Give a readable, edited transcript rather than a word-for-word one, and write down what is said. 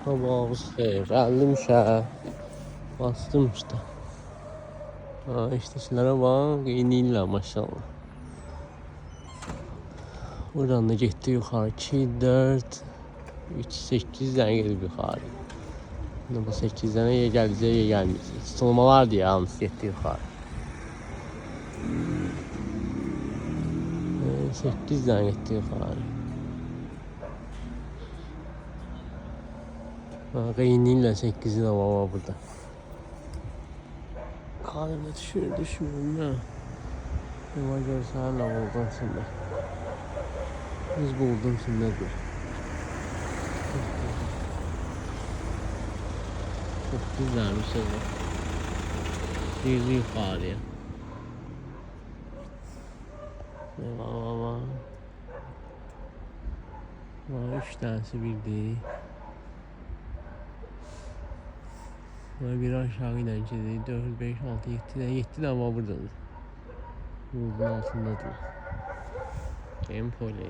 Sabahınız xeyir. Geldim işe. Bastım işte. Ha, işçilere bak. İniyirler maşallah. Buradan da gitti yukarı. 2, 4, 3, 8 tane gelip yukarı. Bu 8 tane ya geleceği ya gelmeyecek. Tutulmalar diye almış gitti yukarı. 8 tane gitti yukarı. Qeyniyirlər 8'i de var burada. Karnına düşmüyorum ya. Ama görsen ne buldun şimdi. Biz buldum şimdi. Çok güzelmiş o. Girdi yukarıya. Vay. 3 tanesi bir değil. Bir aşağı inen kedi 4, 5, 6, 7 de ama buradadır. Yolun altındadır. Empoli.